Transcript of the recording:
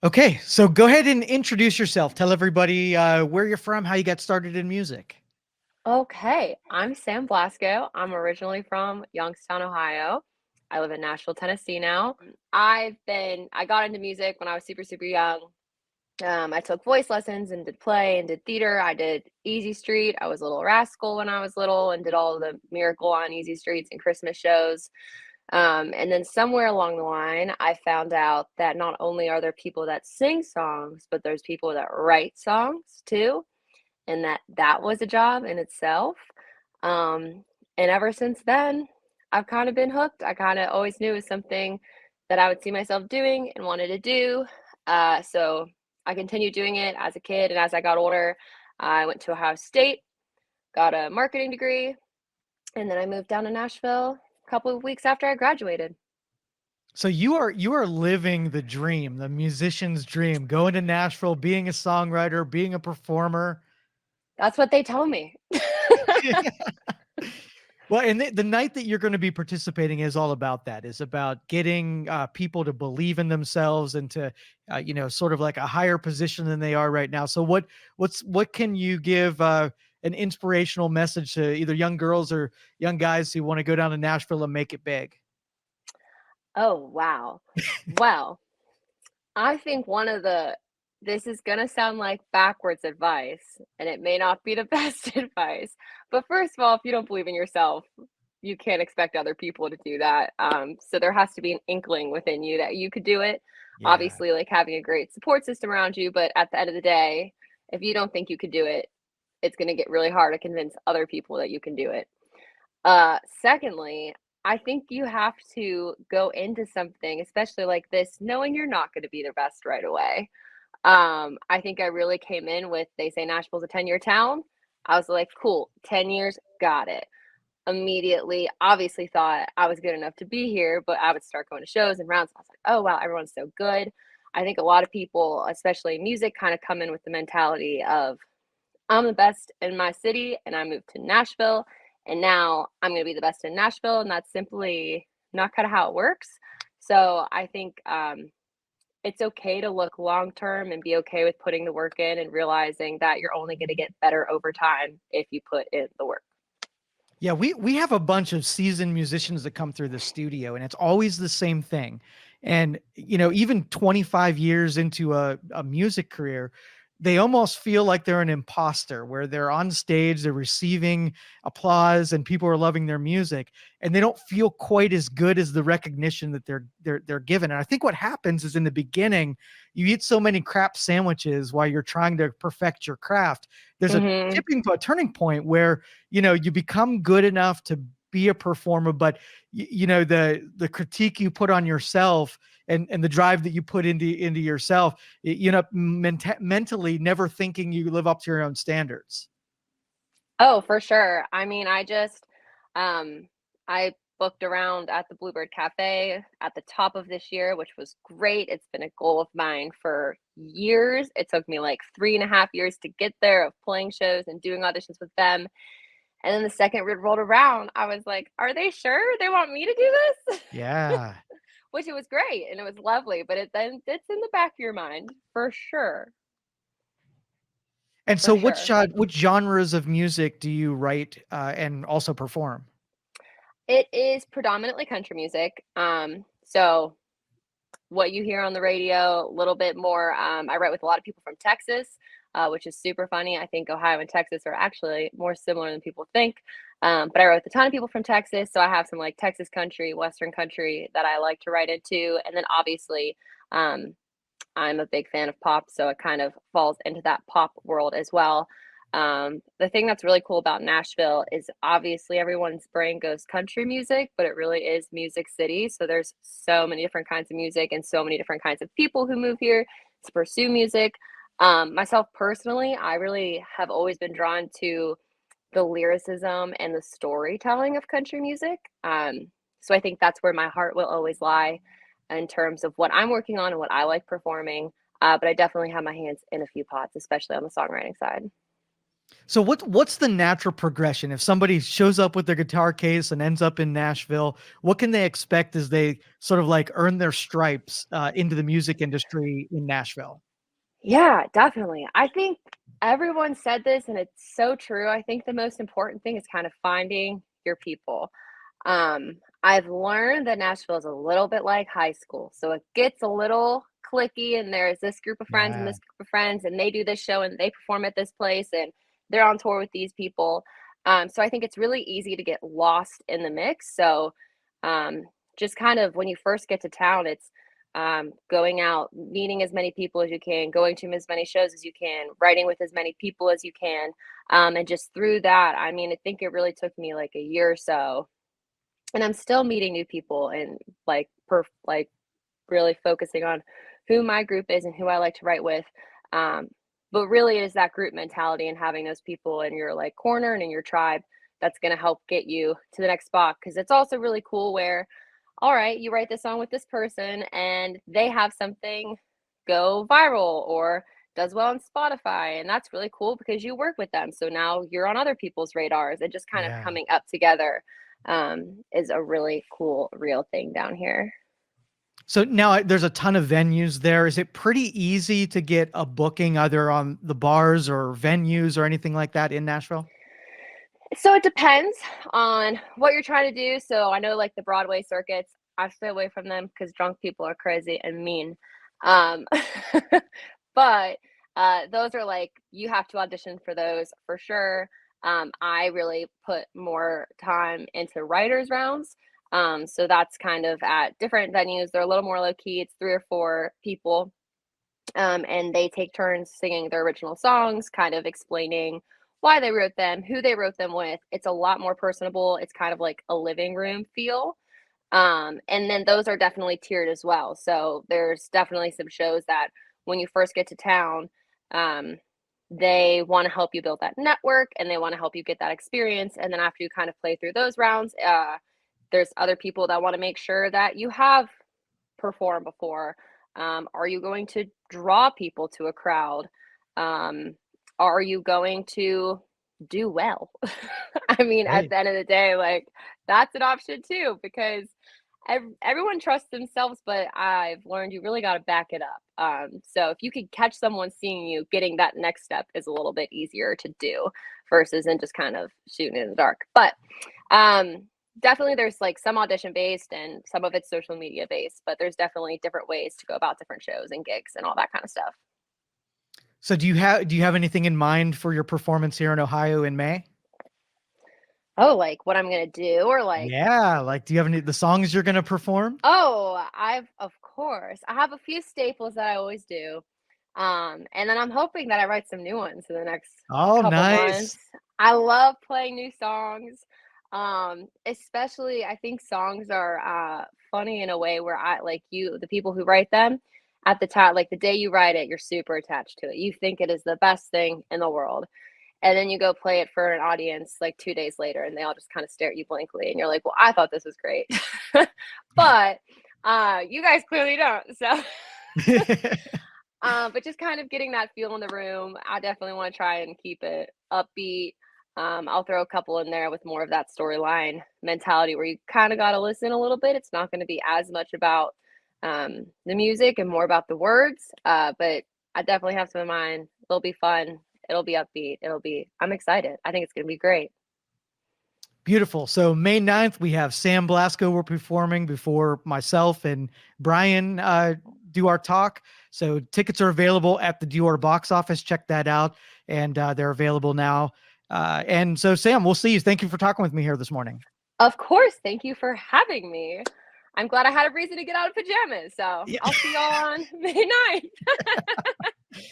Okay, so go ahead and introduce yourself. Tell everybody where you're from, how you got started in music. Okay, I'm Sam Blasko. I'm originally from Youngstown, Ohio. I live in Nashville, Tennessee now. I got into music when I was super, super young. I took voice lessons and did play and did theater. I did Easy Street. I was a Little Rascal when I was little and did all the Miracle on Easy Streets and Christmas shows. And then somewhere along the line, I found out that not only are there people that sing songs, but there's people that write songs too, and that was a job in itself. Um, and ever since then, I've kind of been hooked. I kind of always knew it was something that I would see myself doing and wanted to do. So I continued doing it as a kid, and as I got older, I went to Ohio State, got a marketing degree, and then I moved down to Nashville a couple of weeks after I graduated. So you are living the dream, the musician's dream, going to Nashville, being a songwriter, being a performer. That's what they tell me. Well, and the night that you're going to be participating is all about that. Is about getting people to believe in themselves and to, sort of like a higher position than they are right now. So what can you give an inspirational message to either young girls or young guys who want to go down to Nashville and make it big? Oh, wow. Well, I think this is gonna sound like backwards advice, and it may not be the best advice. But first of all, if you don't believe in yourself, you can't expect other people to do that. So there has to be an inkling within you that you could do it. Yeah. Obviously, like having a great support system around you, but at the end of the day, if you don't think you could do it, it's gonna get really hard to convince other people that you can do it. Secondly, I think you have to go into something, especially like this, knowing you're not going to be the best right away. I think I really came in with, they say Nashville's a 10-year town. I was like, cool, 10 years, got it. Immediately, obviously thought I was good enough to be here, but I would start going to shows and rounds. I was like, oh, wow, everyone's so good. I think a lot of people, especially in music, kind of come in with the mentality of, I'm the best in my city, and I moved to Nashville, and now I'm going to be the best in Nashville, and that's simply not kind of how it works. So I think it's okay to look long term and be okay with putting the work in and realizing that you're only going to get better over time if you put in the work. Yeah, we have a bunch of seasoned musicians that come through the studio, and it's always the same thing. And even 25 years into a music career, they almost feel like they're an imposter where they're on stage, they're receiving applause and people are loving their music, and they don't feel quite as good as the recognition that they're given. And I think what happens is in the beginning, you eat so many crap sandwiches while you're trying to perfect your craft. There's a Hmm. turning point where you become good enough to be a performer, but the critique you put on yourself and the drive that you put into yourself, mentally never thinking you live up to your own standards. Oh, for sure. I mean, um, I booked around at the Bluebird Cafe at the top of this year, which was great. It's been a goal of mine for years. It took me like 3.5 years to get there of playing shows and doing auditions with them. And then the second it rolled around, I was like, are they sure they want me to do this? Yeah. Which it was great and it was lovely, but it's in the back of your mind for sure. And so For sure. which genres of music do you write and also perform? It is predominantly country music. So what you hear on the radio, a little bit more. I write with a lot of people from Texas, which is super funny. I think Ohio and Texas are actually more similar than people think. But I write with a ton of people from Texas, so I have some like Texas country, Western country that I like to write into, and then obviously, um, I'm a big fan of pop, so it kind of falls into that pop world as well. The thing that's really cool about Nashville is obviously everyone's brain goes country music, but it really is music city. So there's so many different kinds of music and so many different kinds of people who move here to pursue music. Myself personally, I really have always been drawn to the lyricism and the storytelling of country music. So I think that's where my heart will always lie in terms of what I'm working on and what I like performing. But I definitely have my hands in a few pots, especially on the songwriting side. So what's the natural progression if somebody shows up with their guitar case and ends up in Nashville? What can they expect as they sort of like earn their stripes into the music industry in Nashville? Yeah, definitely. I think everyone said this and it's so true. I think the most important thing is kind of finding your people. I've learned that Nashville is a little bit like high school. So it gets a little clicky and there's this group of friends and Yeah. this group of friends and they do this show and they perform at this place and they're on tour with these people. So I think it's really easy to get lost in the mix. So um, just kind of when you first get to town, it's going out, meeting as many people as you can, going to as many shows as you can, writing with as many people as you can. And just through that, I mean, I think it really took me like a year or so. And I'm still meeting new people and like really focusing on who my group is and who I like to write with. Um, but really, it is that group mentality and having those people in your like corner and in your tribe that's going to help get you to the next spot. Because it's also really cool where, all right, you write this song with this person and they have something go viral or does well on Spotify. And that's really cool because you work with them. So now you're on other people's radars and just kind of Yeah. coming up together is a really cool, real thing down here. So now there's a ton of venues there. Is it pretty easy to get a booking either on the bars or venues or anything like that in Nashville? So it depends on what you're trying to do. So I know like the Broadway circuits, I stay away from them because drunk people are crazy and mean. Um, but those are like you have to audition for those for sure. I really put more time into writers rounds. So that's kind of at different venues. They're a little more low key. It's 3 or 4 people, and they take turns singing their original songs, kind of explaining why they wrote them, who they wrote them with. It's a lot more personable. It's kind of like a living room feel. And then those are definitely tiered as well. So there's definitely some shows that when you first get to town, um, they want to help you build that network and they want to help you get that experience. And then after you kind of play through those rounds, there's other people that want to make sure that you have performed before. Are you going to draw people to a crowd? Um, are you going to do well? I mean, at Right. the end of the day, like that's an option too, because everyone trusts themselves, but I've learned you really got to back it up. So if you could catch someone seeing you, getting that next step is a little bit easier to do versus in just kind of shooting in the dark. But um, definitely there's like some audition based and some of it's social media based, but there's definitely different ways to go about different shows and gigs and all that kind of stuff. So do you have anything in mind for your performance here in Ohio in May? Oh, like what I'm gonna do, or like, Yeah, like do you have any the songs you're gonna perform? oh, of course, I have a few staples that I always do. And then I'm hoping that I write some new ones in the next Oh, couple months. nice. I love playing new songs. Especially I think songs are funny in a way where I like you, the people who write them at the time, like the day you write it, you're super attached to it. You think it is the best thing in the world. And then you go play it for an audience like 2 days later and they all just kind of stare at you blankly and you're like, well, I thought this was great. But you guys clearly don't. So but just kind of getting that feel in the room. I definitely want to try and keep it upbeat. I'll throw a couple in there with more of that storyline mentality where you kind of got to listen a little bit. It's not going to be as much about the music and more about the words. But I definitely have some in mind. It'll be fun. It'll be upbeat. I'm excited. I think it's going to be great. Beautiful. So May 9th, we have Sam Blasko. We're performing before myself and Brian do our talk. So tickets are available at the DeYor box office. Check that out. And they're available now. And so, Sam, we'll see you. Thank you for talking with me here this morning. Of course. Thank you for having me. I'm glad I had a reason to get out of pajamas. So Yeah. I'll see y'all on May 9th.